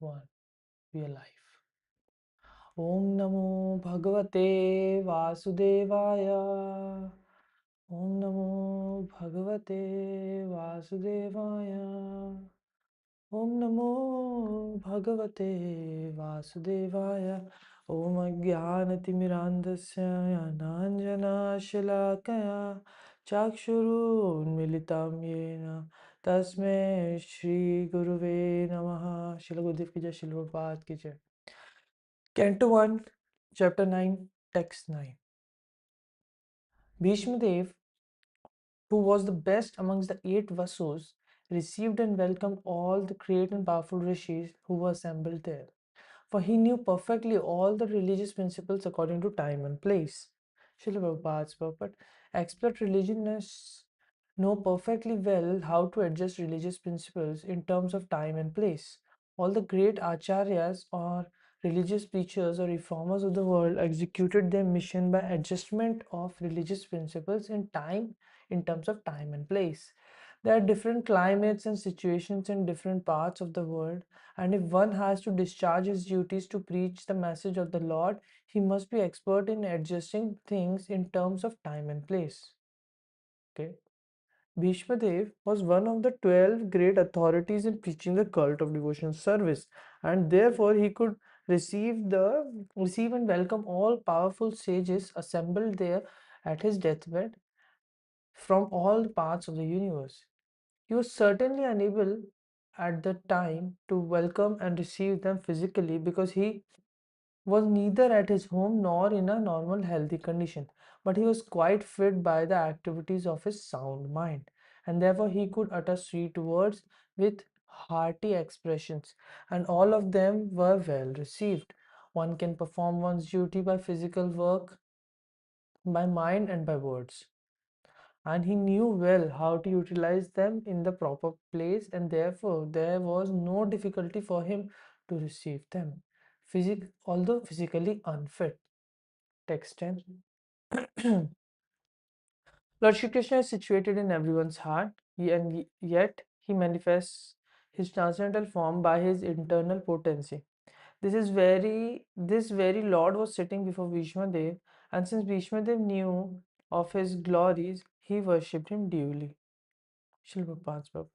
one. We are live. Om Namo Bhagavate Vasudevaya. Om Namo Bhagavate Vasudevaya. Om Namo Bhagavate Vasudevaya. Om Ajnanatimirandasya Jnananjana Shalakaya Chakshurunmilitam Yena Tasmai Shri Guruve Namaha. Shila Gurudev ki jai, Shila Prabhupada ki jai. Canto 1, Chapter 9, Text 9. Bhishma Dev, who was the best amongst the 8 Vasus, received and welcomed all the great and powerful rishis who were assembled there, for he knew perfectly all the religious principles according to time and place. Srila Prabhupada's purport: expert religionists know perfectly well how to adjust religious principles in terms of time and place. All the great acharyas or religious preachers or reformers of the world executed their mission by adjustment of religious principles in terms of time and place. There are different climates and situations in different parts of the world, and if one has to discharge his duties to preach the message of the Lord, he must be expert in adjusting things in terms of time and place. Okay. Bhishma Dev was one of the 12 great authorities in preaching the cult of devotional service, and therefore he could receive and welcome all powerful sages assembled there at his deathbed from all parts of the universe. He was certainly unable at the time to welcome and receive them physically because he was neither at his home nor in a normal healthy condition, but he was quite fit by the activities of his sound mind, and therefore he could utter sweet words with hearty expressions, and all of them were well received. One can perform one's duty by physical work, by mind, and by words, and he knew well how to utilize them in the proper place, and therefore there was no difficulty for him to receive them, although physically unfit. Text 10. Lord Shri Krishna is situated in everyone's heart, and yet he manifests his transcendental form by his internal potency. This very Lord was sitting before Bhishma Dev, and since Bhishma Dev knew of his glories, he worshipped him duly. Srila Prabhupada's Prabhupada.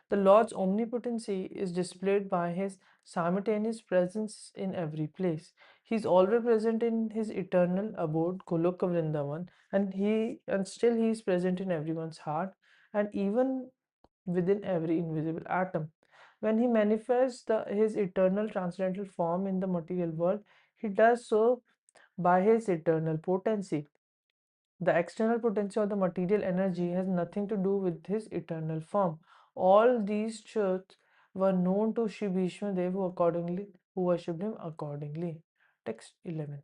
The Lord's omnipotency is displayed by his simultaneous presence in every place. He is always present in his eternal abode, Goloka Vrindavan, and still he is present in everyone's heart and even within every invisible atom. When he manifests his eternal transcendental form in the material world, he does so by his eternal potency. The external potency of the material energy has nothing to do with his eternal form. All these truths were known to Shri Bhishma Dev, who worshipped him accordingly. Text 11.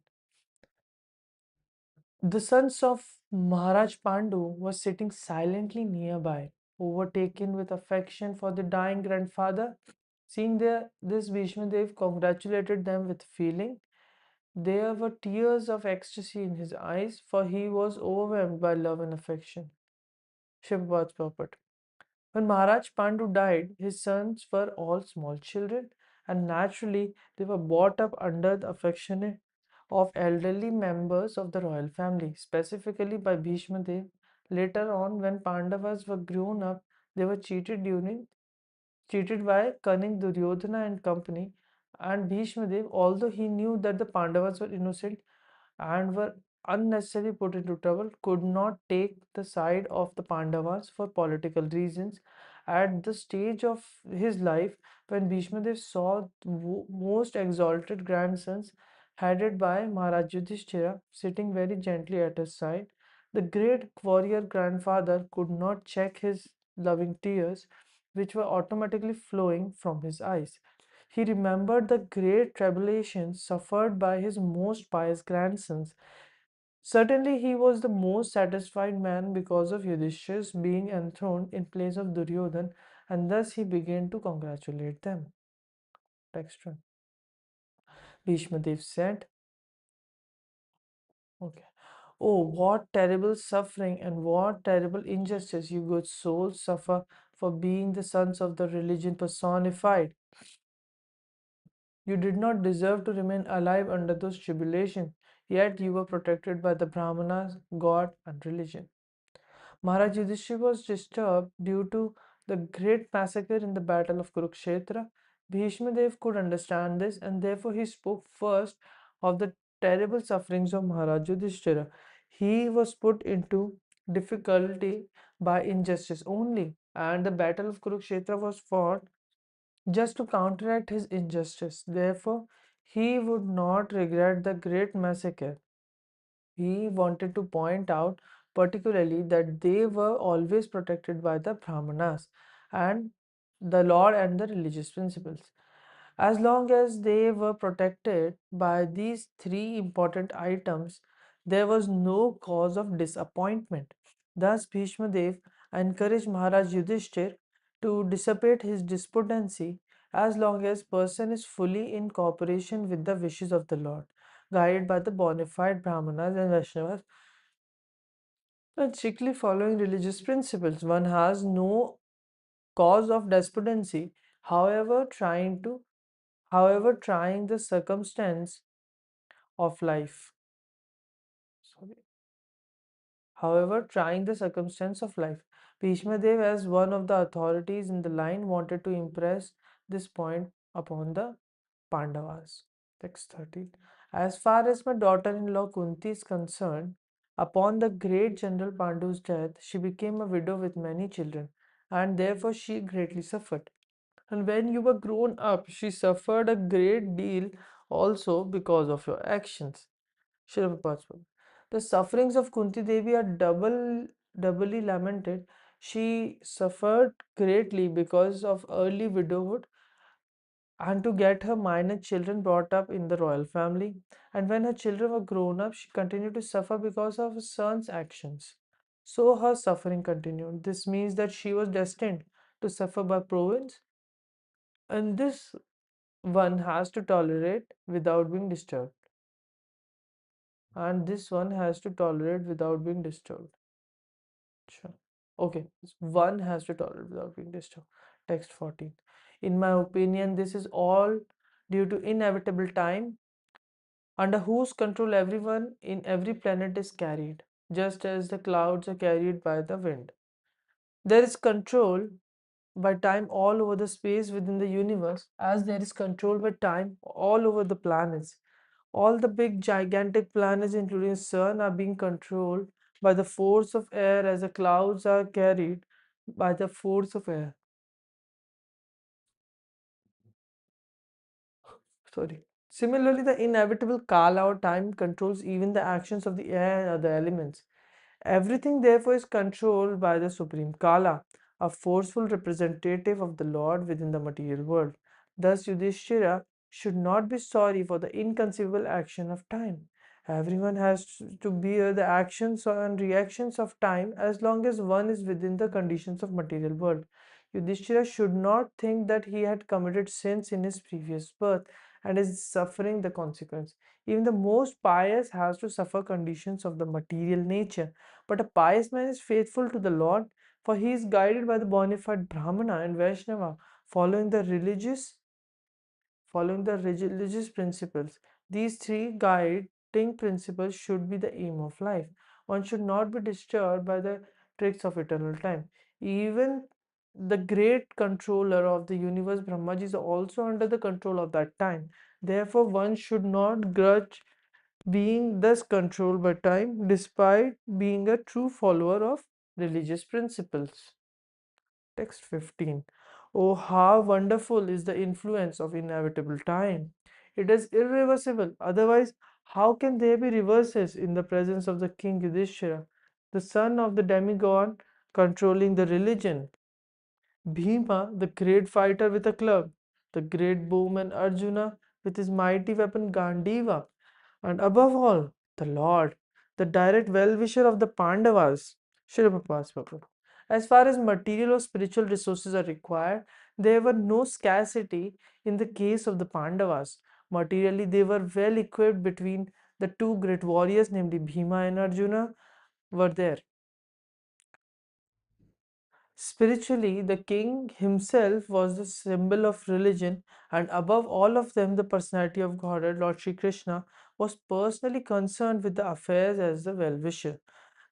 The sons of Maharaj Pandu were sitting silently nearby, overtaken with affection for the dying grandfather. Seeing this, Bhishma Dev congratulated them with feeling. There were tears of ecstasy in his eyes, for he was overwhelmed by love and affection. Shivpat's purport. When Maharaj Pandu died, his sons were all small children, and naturally they were brought up under the affection of elderly members of the royal family, specifically by Bhishma Dev. Later on, when Pandavas were grown up, they were cheated by cunning Duryodhana and company, and Bhishma Dev, although he knew that the Pandavas were innocent and were unnecessarily put into trouble, could not take the side of the Pandavas for political reasons. At the stage of his life when Bhishma Dev saw the most exalted grandsons headed by Maharaj Yudhishthira sitting very gently at his side, the great warrior grandfather could not check his loving tears, which were automatically flowing from his eyes. He remembered the great tribulations suffered by his most pious grandsons. Certainly, he was the most satisfied man because of Yudhishthir's being enthroned in place of Duryodhan, and thus he began to congratulate them. Text 1. Bhishma Dev said, okay. Oh, what terrible suffering and what terrible injustice you good souls suffer for being the sons of the religion personified. You did not deserve to remain alive under those tribulations, yet you were protected by the Brahmanas, God, and religion. Maharaj Yudhishthira was disturbed due to the great massacre in the Battle of Kurukshetra. Bhishma Dev could understand this, and therefore he spoke first of the terrible sufferings of Maharaj Yudhishthira. He was put into difficulty by injustice only, and the Battle of Kurukshetra was fought just to counteract his injustice. Therefore, he would not regret the great massacre. He wanted to point out particularly that they were always protected by the Brahmanas and the law and the religious principles. As long as they were protected by these three important items, there was no cause of disappointment. Thus, Bhishma Dev encouraged Maharaj Yudhishthir to dissipate his despondency as long as person is fully in cooperation with the wishes of the Lord, guided by the bona fide Brahmanas and Vaishnavas, and strictly following religious principles. One has no cause of despondency, however, trying the circumstance of life. Sorry. However, trying the circumstance of life. Bhishma Dev, as one of the authorities in the line, wanted to impress this point upon the Pandavas. Text 13. As far as my daughter-in-law Kunti is concerned, upon the great General Pandu's death, she became a widow with many children, and therefore she greatly suffered. And when you were grown up, she suffered a great deal also because of your actions. Srila Prabhupada. The sufferings of Kunti Devi are doubly lamented. She suffered greatly because of early widowhood and to get her minor children brought up in the royal family. And when her children were grown up, she continued to suffer because of her son's actions. So her suffering continued. This means that she was destined to suffer by province, and this one has to tolerate without being disturbed. And this one has to tolerate without being disturbed. Sure. Okay, one has to tolerate without being disturbed. Text 14. In my opinion, this is all due to inevitable time, under whose control everyone in every planet is carried, just as the clouds are carried by the wind. There is control by time all over the space within the universe, as there is control by time all over the planets. All the big gigantic planets, including the sun, are being controlled by the force of air as the clouds are carried by the force of air. Sorry. Similarly, the inevitable Kala or time controls even the actions of the air and other elements. Everything, therefore, is controlled by the Supreme Kala, a forceful representative of the Lord within the material world. Thus, Yudhishthira should not be sorry for the inconceivable action of time. Everyone has to bear the actions and reactions of time as long as one is within the conditions of material world. Yudhishthira should not think that he had committed sins in his previous birth and is suffering the consequence. Even the most pious has to suffer conditions of the material nature, but a pious man is faithful to the Lord, for he is guided by the bona fide Brahmana and Vaishnava, following the religious principles. These three guiding principles should be the aim of life. One should not be disturbed by the tricks of eternal time. Even the great controller of the universe, Brahmaji, is also under the control of that time. Therefore, one should not grudge being thus controlled by time despite being a true follower of religious principles. Text 15. Oh, how wonderful is the influence of inevitable time! It is irreversible. Otherwise, how can there be reverses in the presence of the king Yudhishthira, the son of the demigod controlling the religion? Bhima, the great fighter with a club, the great bowman Arjuna with his mighty weapon Gandiva, and above all, the Lord, the direct well-wisher of the Pandavas, Srila Prabhupada. As far as material or spiritual resources are required, there were no scarcity in the case of the Pandavas. Materially, they were well equipped between the two great warriors, namely Bhima and Arjuna, were there. Spiritually, the king himself was the symbol of religion, and above all of them, the personality of Godhead, Lord Sri Krishna, was personally concerned with the affairs as the well-wisher.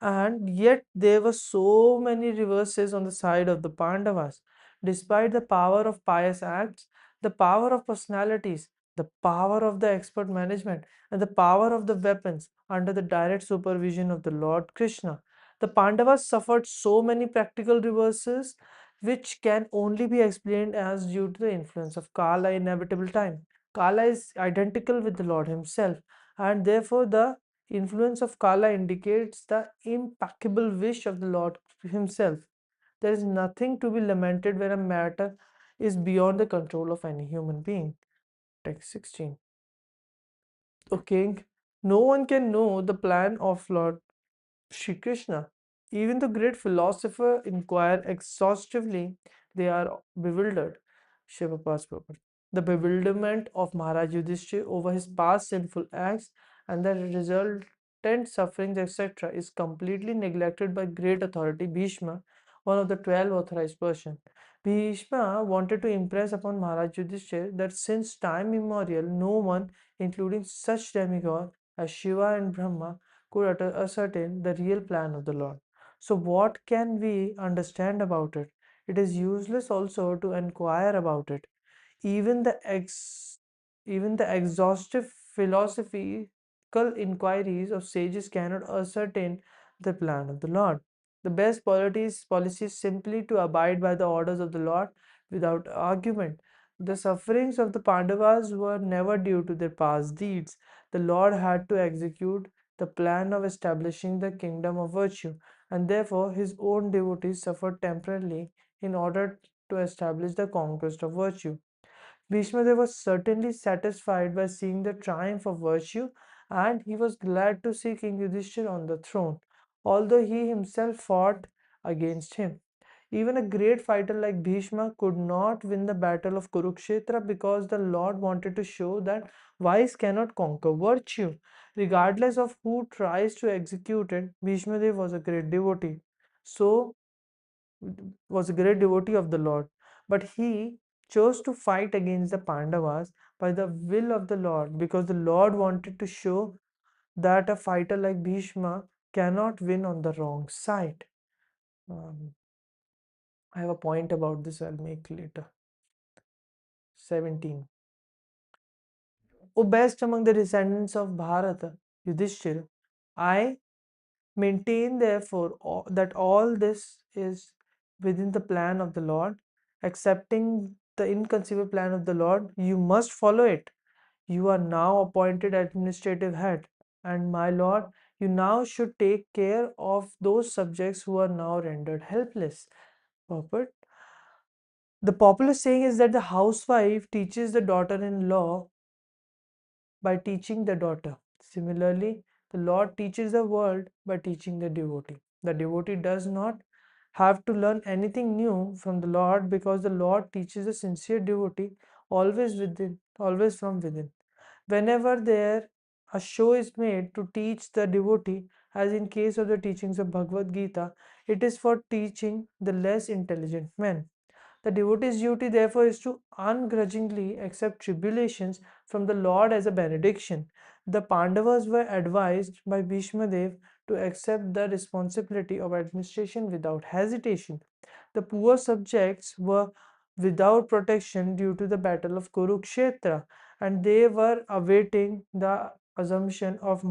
And yet, there were so many reverses on the side of the Pandavas. Despite the power of pious acts, the power of personalities, the power of the expert management, and the power of the weapons under the direct supervision of the Lord Krishna, the Pandavas suffered so many practical reverses which can only be explained as due to the influence of Kala, inevitable time. Kala is identical with the Lord himself, and therefore the influence of Kala indicates the impeccable wish of the Lord himself. There is nothing to be lamented when a matter is beyond the control of any human being. Text 16. O king, no one can know the plan of Lord Shri Krishna. Even the great philosopher inquire exhaustively, they are bewildered. Shiva Prabhupada. The bewilderment of Maharaj Yudhishthir over his past sinful acts and the resultant sufferings, etc., is completely neglected by great authority Bhishma, one of the 12 authorized persons. Bhishma wanted to impress upon Maharaj Yudhishthir that since time immemorial, no one, including such demigods as Shiva and Brahma, could ascertain the real plan of the Lord. So, what can we understand about it? It is useless also to inquire about it. Even the even the exhaustive philosophical inquiries of sages cannot ascertain the plan of the Lord. The best policy is simply to abide by the orders of the Lord without argument. The sufferings of the Pandavas were never due to their past deeds. The Lord had to execute the plan of establishing the kingdom of virtue, and therefore his own devotees suffered temporarily in order to establish the conquest of virtue. Bhishma was certainly satisfied by seeing the triumph of virtue, and he was glad to see King Yudhishthira on the throne, although he himself fought against him. Even a great fighter like Bhishma could not win the battle of Kurukshetra because the Lord wanted to show that vice cannot conquer virtue. Regardless of who tries to execute it, Bhishma was a great devotee. So, was a great devotee of the Lord, but he chose to fight against the Pandavas by the will of the Lord because the Lord wanted to show that a fighter like Bhishma cannot win on the wrong side. Um, I have a point about this I'll make later. 17. O best among the descendants of Bharata, Yudhishthira, I maintain, therefore, that all this is within the plan of the Lord. Accepting the inconceivable plan of the Lord, you must follow it. You are now appointed administrative head, and my Lord, you now should take care of those subjects who are now rendered helpless. Purport. The popular saying is that the housewife teaches the daughter-in-law by teaching the daughter. Similarly, the Lord teaches the world by teaching the devotee. The devotee does not have to learn anything new from the Lord because the Lord teaches a sincere devotee always from within. Whenever there a show is made to teach the devotee, as in case of the teachings of Bhagavad Gita, it is for teaching the less intelligent men. The devotee's duty, therefore, is to ungrudgingly accept tribulations from the Lord as a benediction. The Pandavas were advised by Bhishma Dev to accept the responsibility of administration without hesitation. The poor subjects were without protection due to the battle of Kurukshetra, and they were awaiting the assumption of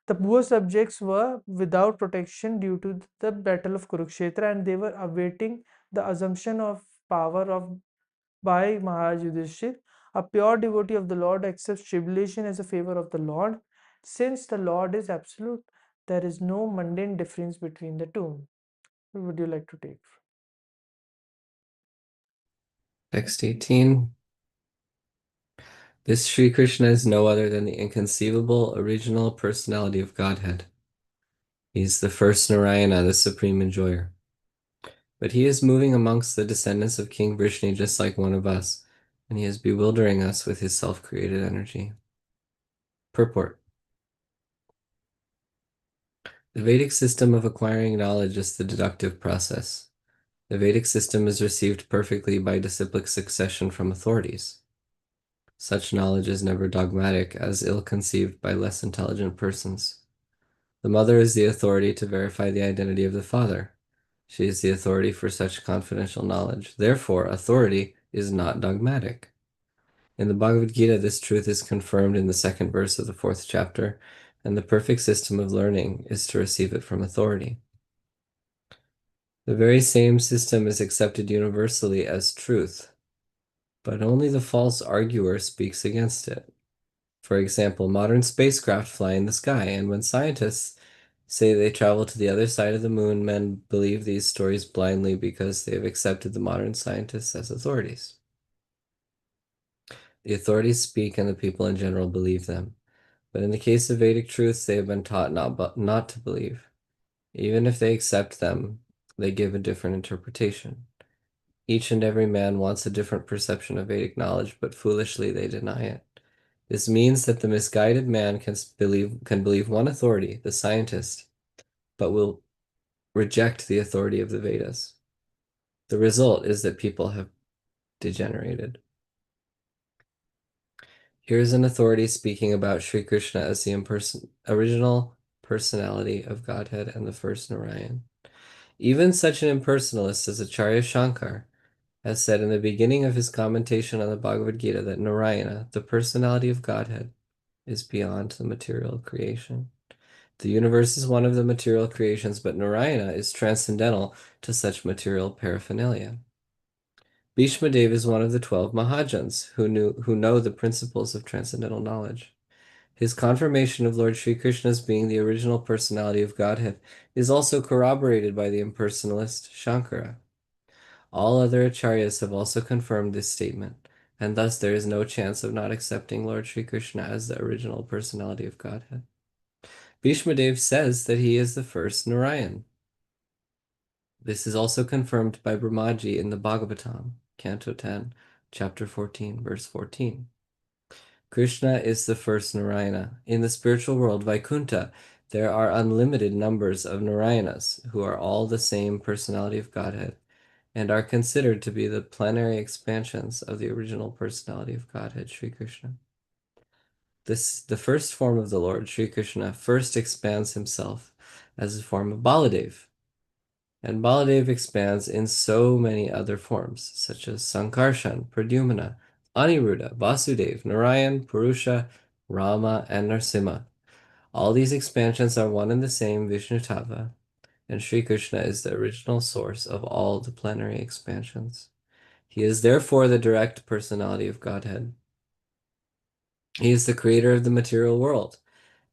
the poor subjects were without protection due to the battle of Kurukshetra, and they were awaiting the assumption of power of by Maharaj Yudhishthir. A pure devotee of the Lord accepts tribulation as a favor of the Lord. Since the Lord is absolute, there is no mundane difference between the two. What would you like to take? Text 18. This Sri Krishna is no other than the inconceivable original personality of Godhead. He is the first Narayana, the supreme enjoyer. But he is moving amongst the descendants of King Vrishni just like one of us, and he is bewildering us with his self-created energy. Purport. The Vedic system of acquiring knowledge is the deductive process. The Vedic system is received perfectly by disciplic succession from authorities. Such knowledge is never dogmatic, as ill-conceived by less intelligent persons. The mother is the authority to verify the identity of the father. She is the authority for such confidential knowledge. Therefore, authority is not dogmatic. In the Bhagavad Gita, this truth is confirmed in the second verse of the fourth chapter, and the perfect system of learning is to receive it from authority. The very same system is accepted universally as truth, but only the false arguer speaks against it. For example, modern spacecraft fly in the sky, and when scientists say they travel to the other side of the moon, men believe these stories blindly because they have accepted the modern scientists as authorities. The authorities speak and the people in general believe them. But in the case of Vedic truths, they have been taught not to believe. Even if they accept them, they give a different interpretation. Each and every man wants a different perception of Vedic knowledge, but foolishly they deny it. This means that the misguided man can believe one authority, the scientist, but will reject the authority of the Vedas. The result is that people have degenerated. Here is an authority speaking about Sri Krishna as the original personality of Godhead and the first Narayan. Even such an impersonalist as Acharya Shankar has said in the beginning of his commentation on the Bhagavad Gita that Narayana, the personality of Godhead, is beyond the material creation. The universe is one of the material creations, but Narayana is transcendental to such material paraphernalia. Bhishma Dev is one of the 12 Mahajans who know the principles of transcendental knowledge. His confirmation of Lord Sri Krishna's being the original personality of Godhead is also corroborated by the impersonalist Shankara. All other acharyas have also confirmed this statement, and thus there is no chance of not accepting Lord Sri Krishna as the original personality of Godhead. Bhishma Dev says that he is the first Narayan. This is also confirmed by Brahmaji in the Bhavatam, Canto 10, Chapter 14, verse 14. Krishna is the first Narayana. In the spiritual world, Vaikuntha, there are unlimited numbers of Narayanas who are all the same personality of Godhead and are considered to be the plenary expansions of the original personality of Godhead, Sri Krishna. The first form of the Lord, Sri Krishna, first expands himself as a form of Baladev. And Baladev expands in so many other forms, such as Sankarshan, Pradyumna, Aniruddha, Vasudev, Narayan, Purusha, Rama, and Narsimha. All these expansions are one and the same Vishnu Tattva, and Sri Krishna is the original source of all the plenary expansions. He is therefore the direct personality of Godhead. He is the creator of the material world,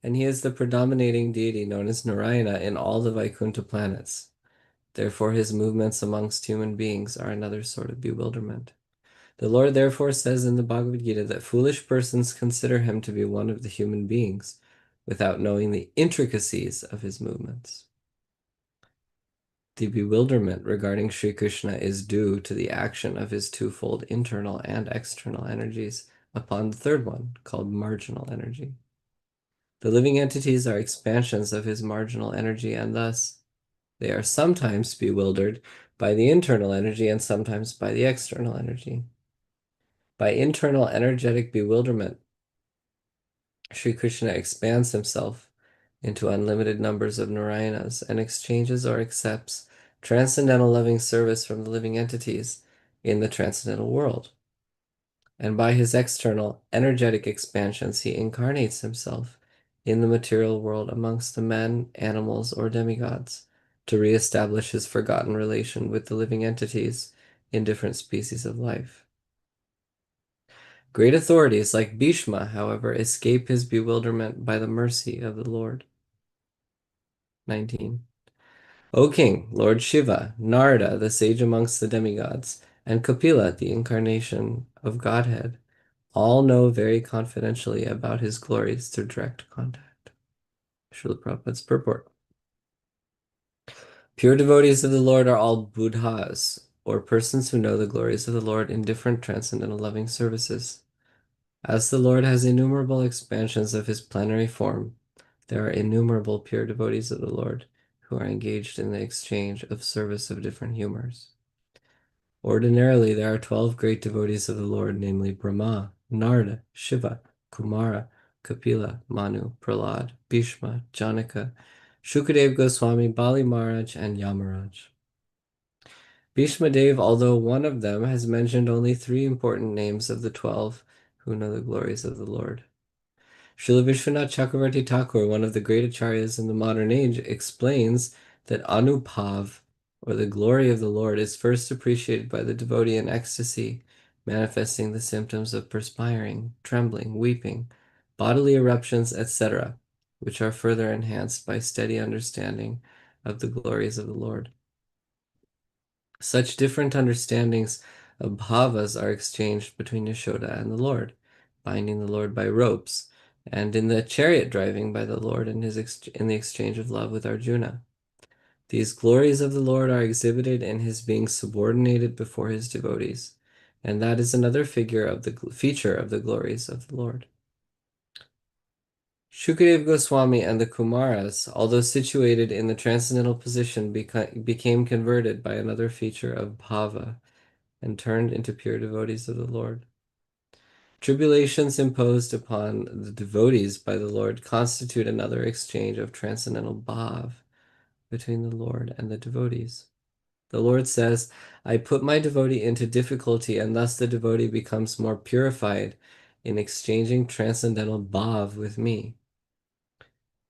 and he is the predominating deity known as Narayana in all the Vaikuntha planets. Therefore, his movements amongst human beings are another sort of bewilderment. The Lord therefore says in the Bhagavad Gita that foolish persons consider him to be one of the human beings without knowing the intricacies of his movements. The bewilderment regarding Sri Krishna is due to the action of his twofold internal and external energies upon the third one, called marginal energy. The living entities are expansions of his marginal energy, and thus they are sometimes bewildered by the internal energy and sometimes by the external energy. By internal energetic bewilderment, Sri Krishna expands himself into unlimited numbers of Narayanas and exchanges or accepts transcendental loving service from the living entities in the transcendental world. And by his external energetic expansions, he incarnates himself in the material world amongst the men, animals, or demigods to re-establish his forgotten relation with the living entities in different species of life. Great authorities like Bhishma, however, escape his bewilderment by the mercy of the Lord. 19. O King, Lord Shiva, Narada, the sage amongst the demigods, and Kapila, the incarnation of Godhead, all know very confidentially about his glories through direct contact. Srila Prabhupada's purport. Pure devotees of the Lord are all Buddhas, or persons who know the glories of the Lord in different transcendental loving services. As the Lord has innumerable expansions of his plenary form, There are innumerable pure devotees of the Lord who are engaged in the exchange of service of different humors. Ordinarily, there are 12 great devotees of the Lord, namely Brahma, Narada, Shiva, Kumara, Kapila, Manu, Prahlad, Bhishma, Janaka, Shukadev Goswami, Bali Maharaj, and Yamaraj. Bhishma Dev, although one of them, has mentioned only 3 important names of the 12 who know the glories of the Lord. Srila Vishwanath Chakravarti Thakur, one of the great acharyas in the modern age, explains that Anubhav, or the glory of the Lord, is first appreciated by the devotee in ecstasy, manifesting the symptoms of perspiring, trembling, weeping, bodily eruptions, etc., which are further enhanced by steady understanding of the glories of the Lord. Such different understandings of bhavas are exchanged between Yashoda and the Lord, binding the Lord by ropes, and in the chariot driving by the Lord in the exchange of love with Arjuna. These glories of the Lord are exhibited in his being subordinated before his devotees, and that is another feature of the glories of the Lord. Shukadev Goswami and the Kumaras, although situated in the transcendental position, became converted by another feature of bhava and turned into pure devotees of the Lord. Tribulations imposed upon the devotees by the Lord constitute another exchange of transcendental bhav between the Lord and the devotees. The Lord says, I put my devotee into difficulty, and thus the devotee becomes more purified in exchanging transcendental bhav with me.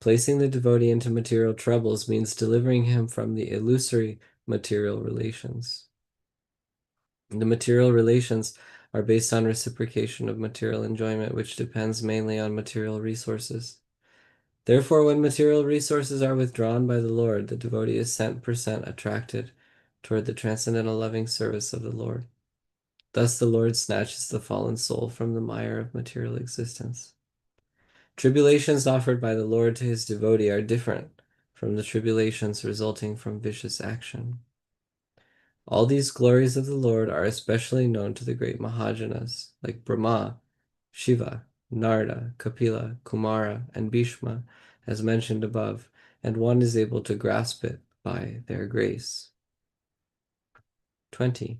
Placing the devotee into material troubles means delivering him from the illusory material relations. The material relations are based on reciprocation of material enjoyment, which depends mainly on material resources. Therefore, when material resources are withdrawn by the Lord, the devotee is 100% attracted toward the transcendental loving service of the Lord. Thus, the Lord snatches the fallen soul from the mire of material existence. Tribulations offered by the Lord to his devotee are different from the tribulations resulting from vicious action. All these glories of the Lord are especially known to the great Mahajanas, like Brahma, Shiva, Narada, Kapila, Kumara, and Bhishma, as mentioned above, and one is able to grasp it by their grace. 20.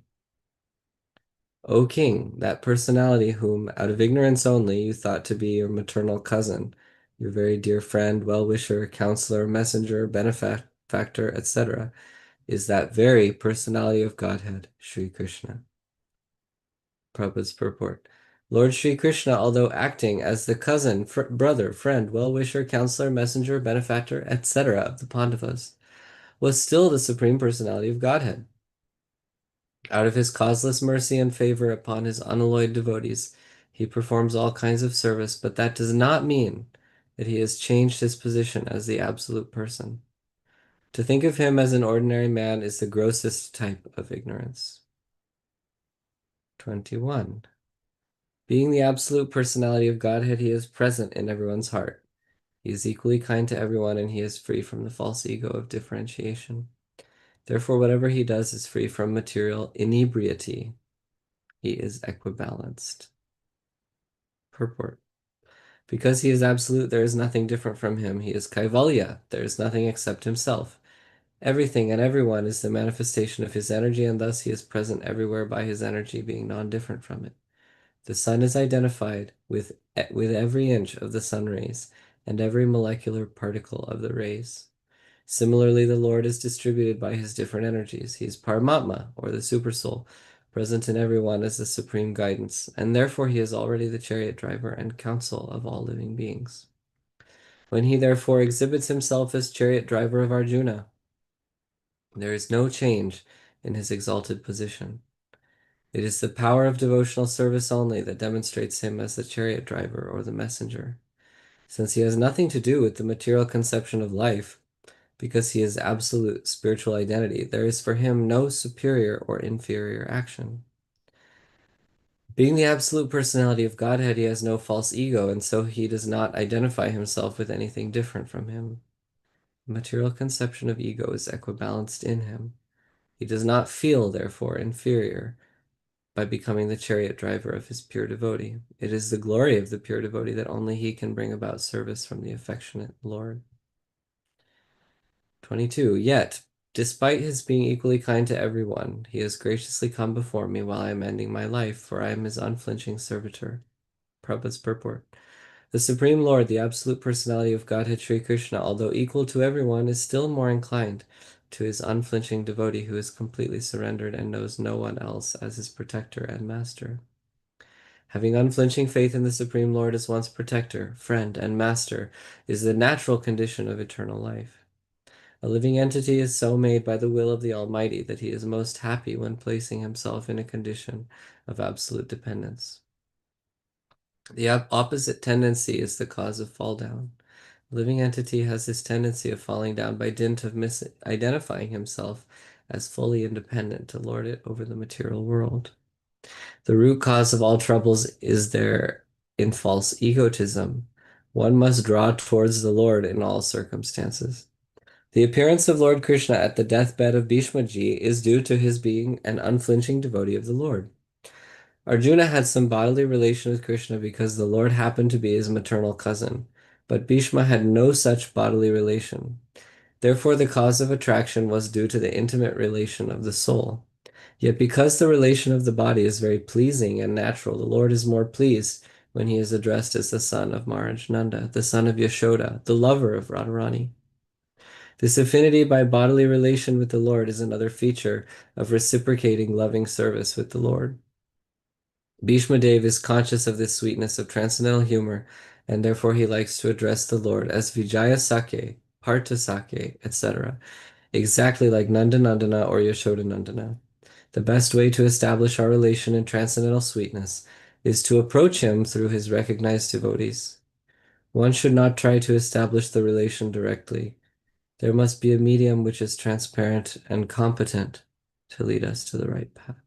O king, that personality whom, out of ignorance only, you thought to be your maternal cousin, your very dear friend, well-wisher, counselor, messenger, benefactor, etc., is that very personality of Godhead, Sri Krishna. Prabhupada's purport. Lord Sri Krishna, although acting as the cousin, brother, friend, well-wisher, counselor, messenger, benefactor, etc. of the Pandavas, was still the Supreme Personality of Godhead. Out of his causeless mercy and favor upon his unalloyed devotees, he performs all kinds of service, but that does not mean that he has changed his position as the absolute person. To think of him as an ordinary man is the grossest type of ignorance. 21. Being the absolute personality of Godhead, he is present in everyone's heart. He is equally kind to everyone, and he is free from the false ego of differentiation. Therefore, whatever he does is free from material inebriety. He is equibalanced. Purport. Because he is absolute, there is nothing different from him. He is Kaivalya. There is nothing except himself. Everything and everyone is the manifestation of his energy, and thus he is present everywhere by his energy being non-different from it. The sun is identified with every inch of the sun rays and every molecular particle of the rays. Similarly, the Lord is distributed by his different energies. He is Paramatma, or the Supersoul, present in everyone as the supreme guidance, and therefore he is already the chariot driver and counsel of all living beings. When he therefore exhibits himself as chariot driver of Arjuna, there is no change in his exalted position. It is the power of devotional service only that demonstrates him as the chariot driver or the messenger. Since he has nothing to do with the material conception of life, because he is absolute spiritual identity, there is for him no superior or inferior action. Being the absolute personality of Godhead, he has no false ego, and so he does not identify himself with anything different from him. The material conception of ego is equibalanced in him. He does not feel, therefore, inferior by becoming the chariot driver of his pure devotee. It is the glory of the pure devotee that only he can bring about service from the affectionate Lord. 22. Yet, despite his being equally kind to everyone, he has graciously come before me while I am ending my life, for I am his unflinching servitor. Prabhupada's purport. The Supreme Lord, the absolute personality of Godhead Sri Krishna, although equal to everyone, is still more inclined to his unflinching devotee who is completely surrendered and knows no one else as his protector and master. Having unflinching faith in the Supreme Lord as one's protector, friend, and master is the natural condition of eternal life. A living entity is so made by the will of the Almighty that he is most happy when placing himself in a condition of absolute dependence. The opposite tendency is the cause of fall down. A living entity has this tendency of falling down by dint of misidentifying himself as fully independent to lord it over the material world. The root cause of all troubles is there in false egotism. One must draw towards the Lord in all circumstances. The appearance of Lord Krishna at the deathbed of Bhishmaji is due to his being an unflinching devotee of the Lord. Arjuna had some bodily relation with Krishna because the Lord happened to be his maternal cousin, but Bhishma had no such bodily relation. Therefore, the cause of attraction was due to the intimate relation of the soul. Yet because the relation of the body is very pleasing and natural, the Lord is more pleased when he is addressed as the son of Maharaj Nanda, the son of Yashoda, the lover of Radharani. This affinity by bodily relation with the Lord is another feature of reciprocating loving service with the Lord. Bhishma Dev is conscious of this sweetness of transcendental humor, and therefore he likes to address the Lord as Vijaya Sake, Partha Sake, etc., exactly like Nanda Nandana or Yashoda Nandana. The best way to establish our relation in transcendental sweetness is to approach him through his recognized devotees. One should not try to establish the relation directly. There must be a medium which is transparent and competent to lead us to the right path.